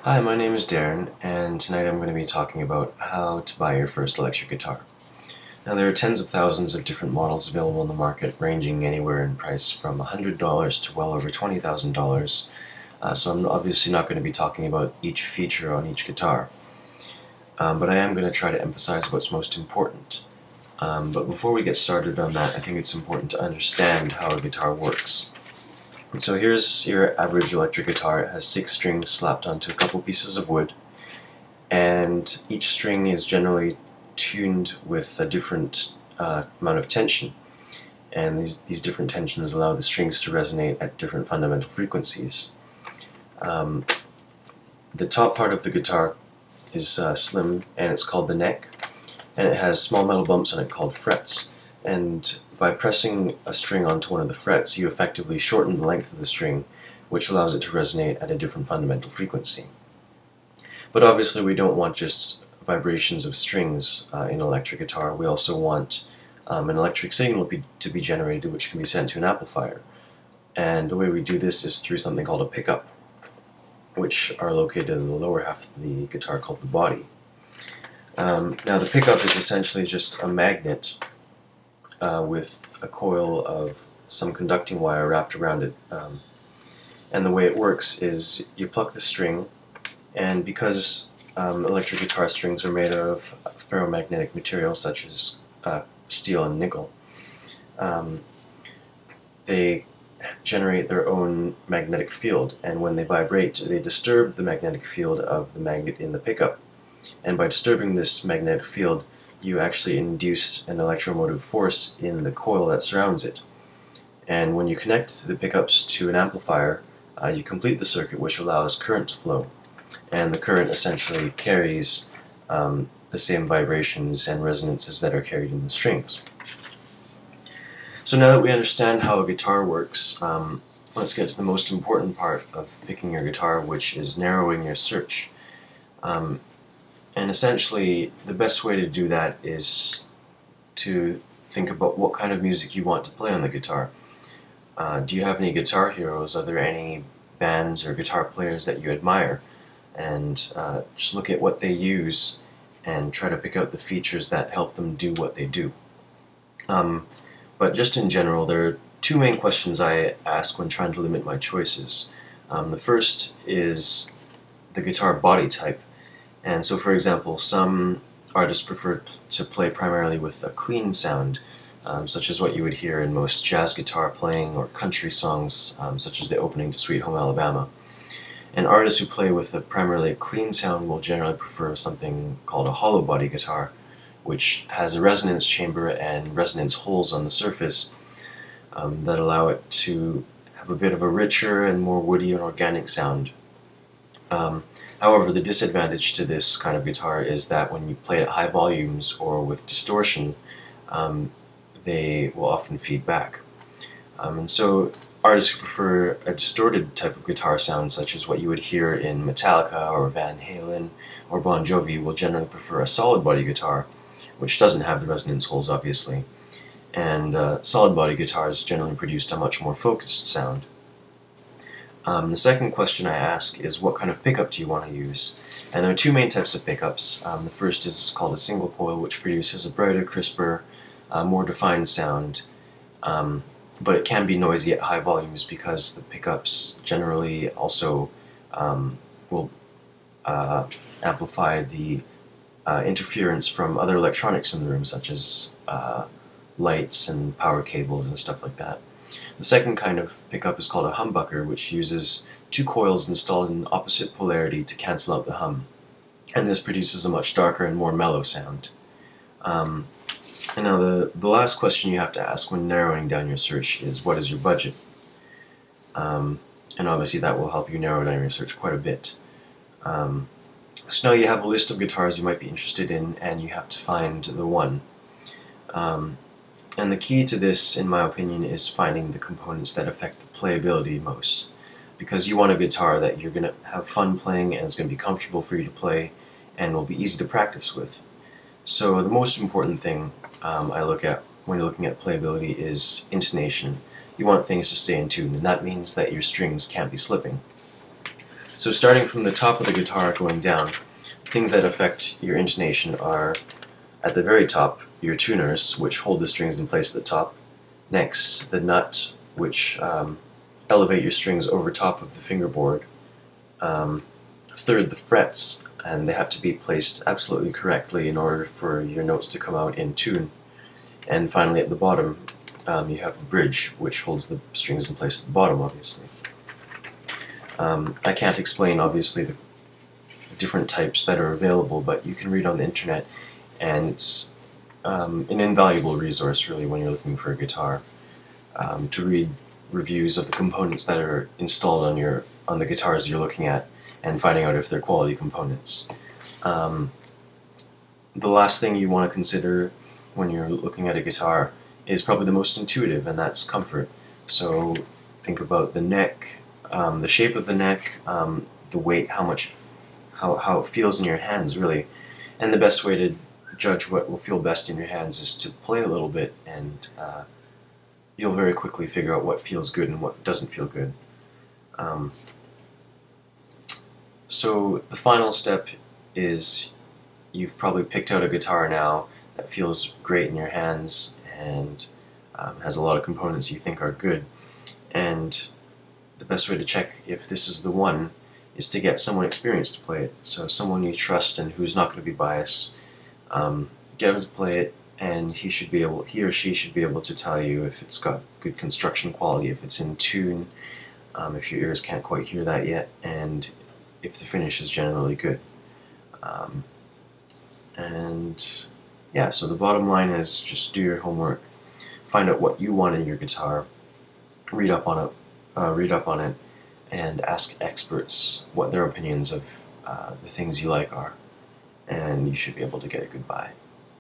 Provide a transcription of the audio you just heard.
Hi, my name is Darren, and tonight I'm going to be talking about how to buy your first electric guitar. Now, there are tens of thousands of different models available in the market, ranging anywhere in price from $100 to well over $20,000. So I'm obviously not going to be talking about each feature on each guitar, but I am going to try to emphasize what's most important. But before we get started on that, I think it's important to understand how a guitar works. So here's your average electric guitar. It has 6 strings slapped onto a couple pieces of wood, and each string is generally tuned with a different amount of tension, and these different tensions allow the strings to resonate at different fundamental frequencies. The top part of the guitar is slim, and it's called the neck, and it has small metal bumps on it called frets. And by pressing a string onto one of the frets, you effectively shorten the length of the string, which allows it to resonate at a different fundamental frequency. But obviously we don't want just vibrations of strings in an electric guitar. We also want an electric signal to be generated, which can be sent to an amplifier. And the way we do this is through something called a pickup, which are located in the lower half of the guitar called the body. Now the pickup is essentially just a magnet with a coil of some conducting wire wrapped around it. And the way it works is you pluck the string, and because electric guitar strings are made of ferromagnetic material such as steel and nickel, they generate their own magnetic field, and when they vibrate, they disturb the magnetic field of the magnet in the pickup. And by disturbing this magnetic field, you actually induce an electromotive force in the coil that surrounds it. And when you connect the pickups to an amplifier, you complete the circuit, which allows current to flow. And the current essentially carries the same vibrations and resonances that are carried in the strings. So now that we understand how a guitar works, let's get to the most important part of picking your guitar, which is narrowing your search. And essentially, the best way to do that is to think about what kind of music you want to play on the guitar. Do you have any guitar heroes? Are there any bands or guitar players that you admire? And just look at what they use and try to pick out the features that help them do what they do. But just in general, there are two main questions I ask when trying to limit my choices. The first is the guitar body type. And so, for example, some artists prefer to play primarily with a clean sound, such as what you would hear in most jazz guitar playing or country songs, such as the opening to Sweet Home Alabama. And artists who play with a primarily clean sound will generally prefer something called a hollow body guitar, which has a resonance chamber and resonance holes on the surface that allow it to have a bit of a richer and more woody and organic sound. However, the disadvantage to this kind of guitar is that when you play at high volumes or with distortion, they will often feed back. And so artists who prefer a distorted type of guitar sound, such as what you would hear in Metallica or Van Halen or Bon Jovi, will generally prefer a solid body guitar, which doesn't have the resonance holes, obviously. And solid body guitars generally produce a much more focused sound. The second question I ask is, what kind of pickup do you want to use? And there are two main types of pickups. The first is called a single coil, which produces a brighter, crisper, more defined sound, but it can be noisy at high volumes because the pickups generally also will amplify the interference from other electronics in the room, such as lights and power cables and stuff like that. The second kind of pickup is called a humbucker, which uses 2 coils installed in opposite polarity to cancel out the hum. And this produces a much darker and more mellow sound. And now the last question you have to ask when narrowing down your search is, what is your budget? And obviously that will help you narrow down your search quite a bit. So now you have a list of guitars you might be interested in, and you have to find the one. And the key to this, in my opinion, is finding the components that affect the playability most. Because you want a guitar that you're going to have fun playing and it's going to be comfortable for you to play and will be easy to practice with. So the most important thing I look at when you're looking at playability is intonation. You want things to stay in tune, and that means that your strings can't be slipping. So starting from the top of the guitar going down, things that affect your intonation are, at the very top, your tuners, which hold the strings in place at the top. Next, the nut, which elevate your strings over top of the fingerboard. Third, the frets, and they have to be placed absolutely correctly in order for your notes to come out in tune. And finally, at the bottom, you have the bridge, which holds the strings in place at the bottom, obviously. I can't explain, obviously, the different types that are available, but you can read on the internet, and it's an invaluable resource, really, when you're looking for a guitar, to read reviews of the components that are installed on the guitars you're looking at, and finding out if they're quality components. The last thing you want to consider when you're looking at a guitar is probably the most intuitive, and that's comfort. So think about the neck, the shape of the neck, the weight, how it feels in your hands, really. And the best way to judge what will feel best in your hands is to play a little bit, and you'll very quickly figure out what feels good and what doesn't feel good. So the final step is you've probably picked out a guitar now that feels great in your hands and has a lot of components you think are good. And the best way to check if this is the one is to get someone experienced to play it. So someone you trust and who's not going to be biased. Get him to play it, and he or she should be able to tell you if it's got good construction quality, if it's in tune, if your ears can't quite hear that yet, and if the finish is generally good. And yeah, so the bottom line is just do your homework, find out what you want in your guitar, read up on it, and ask experts what their opinions of the things you like are, and you should be able to get a good buy.